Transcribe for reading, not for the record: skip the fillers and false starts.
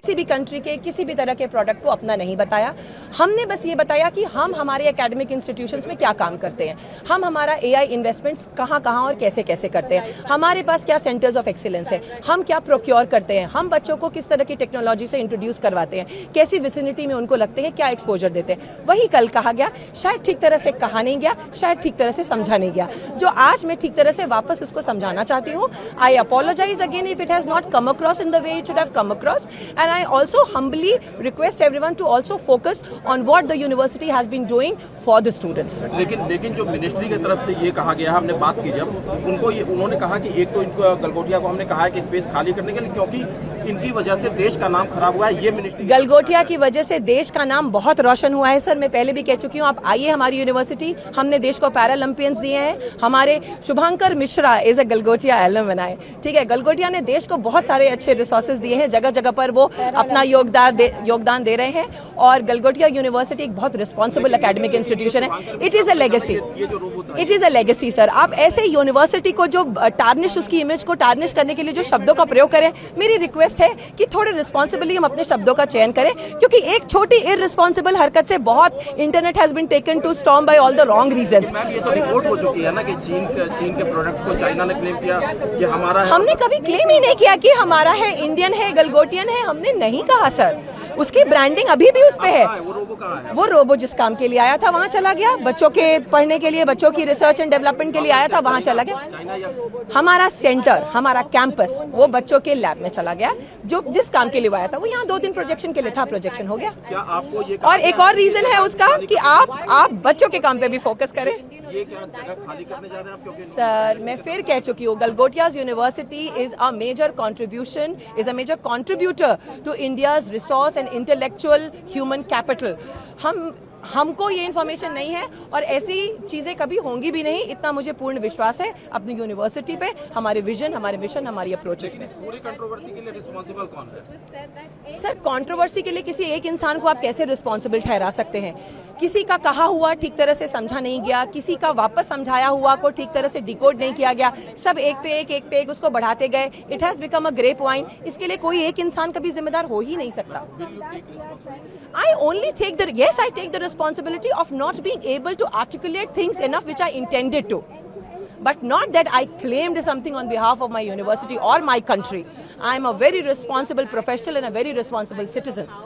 किसी भी कंट्री के किसी भी तरह के प्रोडक्ट को अपना नहीं बताया। हमने बस ये बताया कि हम हमारे एकेडमिक इंस्टीट्यूशंस में क्या काम करते हैं, हम हमारा AI इन्वेस्टमेंट्स कहाँ कहाँ और कैसे कैसे करते हैं, हमारे पास क्या सेंटर्स ऑफ एक्सीलेंस है, हम क्या प्रोक्योर करते हैं, हम बच्चों को किस तरह की टेक्नोलॉजी से इंट्रोड्यूस करवाते हैं, कैसी विसिनिटी में उनको लगते हैं, क्या एक्सपोजर देते हैं। वही कल कहा गया, शायद ठीक तरह से कहा नहीं गया, शायद ठीक तरह से समझा नहीं गया, जो आज मैं ठीक तरह से वापस उसको समझाना चाहती हूँ। I apologise again if it has not come across in the way it should have come across, and I also humbly request everyone to also focus on what the university has been doing for the students. लेकिन जो ministry की तरफ से ये कहा गया, हमने बात की जब उनको उन्होंने कहा कि एक तो इनको गलगोटिया को हमने कहा है कि स्पेस खाली करने के लिए, क्योंकि इनकी वजह से देश का नाम खराब हुआ है। ये मिनिस्ट्री गलगोटिया की वजह से देश का नाम बहुत रोशन हुआ है सर। मैं पहले भी कह चुकी हूँ, आप आइए हमारी यूनिवर्सिटी, हमने देश को पैरालंपियंस दिए हैं। हमारे Shubhankar Mishra is a Galgotia alumni, ठीक है। गलगोटिया ने देश को बहुत सारे अच्छे रिसोर्सेज दिए हैं, जगह जगह पर वो अपना योगदान दे रहे हैं, और गलगोटिया यूनिवर्सिटी एक बहुत रिस्पॉन्सिबल एकेडमिक इंस्टीट्यूशन है। It is a legacy, it is a legacy sir. आप ऐसे यूनिवर्सिटी को जो टार्निश, उसकी इमेज को टार्निश करने के लिए जो शब्दों का प्रयोग करें, मेरी रिक्वेस्ट है कि थोड़े रिस्पॉन्सिबली हम अपने शब्दों का चयन करें, क्योंकि एक छोटी इररिस्पॉन्सिबल हरकत से बहुत internet has been taken to storm by all the wrong reasons. ये तो रिपोर्ट हो चुकी है ना कि चीन के प्रोडक्ट को चाइना ने क्लेम किया कि हमारा है। हमने कभी क्लेम ही नहीं किया कि हमारा है, इंडियन है, गलगोटियन है, हमने नहीं कहा सर। उसकी ब्रांडिंग अभी भी उस पे है। वो रोबो जिस काम के लिए आया था वहाँ चला गया, बच्चों के पढ़ने के लिए, बच्चों की रिसर्च एंड डेवलपमेंट के लिए आया था, वहाँ चला गया। हमारा सेंटर, हमारा कैंपस वो बच्चों के लैब में चला गया, जो जिस काम के लिए आया था। वो यहाँ 2 दिन प्रोजेक्शन के लिए था, प्रोजेक्शन हो गया। क्या आपको ये और एक और रीजन है उसका कि आप बच्चों के काम पे भी फोकस करें। ये क्या जगह खाली करने जा रहे हैं आप? क्योंकि सर मैं फिर कह चुकी हूँ, Galgotias university is a major contribution, is a major contributor to India's resource and intellectual human capital. हमको ये इन्फॉर्मेशन नहीं है और ऐसी चीजें कभी होंगी भी नहीं, इतना मुझे पूर्ण विश्वास है अपनी यूनिवर्सिटी पे, हमारे विजन, हमारे मिशन, हमारी अप्रोचेस में। पूरी कंट्रोवर्सी के लिए रिस्पॉन्सिबल कौन है? सर कंट्रोवर्सी के लिए किसी एक इंसान को आप कैसे रिस्पॉन्सिबल ठहरा सकते हैं? किसी का कहा हुआ ठीक तरह से समझा नहीं गया, किसी का वापस समझाया हुआ को ठीक तरह से डिकोड नहीं किया गया, सब एक पे एक उसको बढ़ाते गए। It has become a grape wine. इसके लिए कोई एक इंसान कभी जिम्मेदार हो ही नहीं सकता। I only take the responsibility of not being able to articulate things enough which I intended to. But not that I claimed something on behalf of my university or my country. I am a very responsible professional and a very responsible citizen.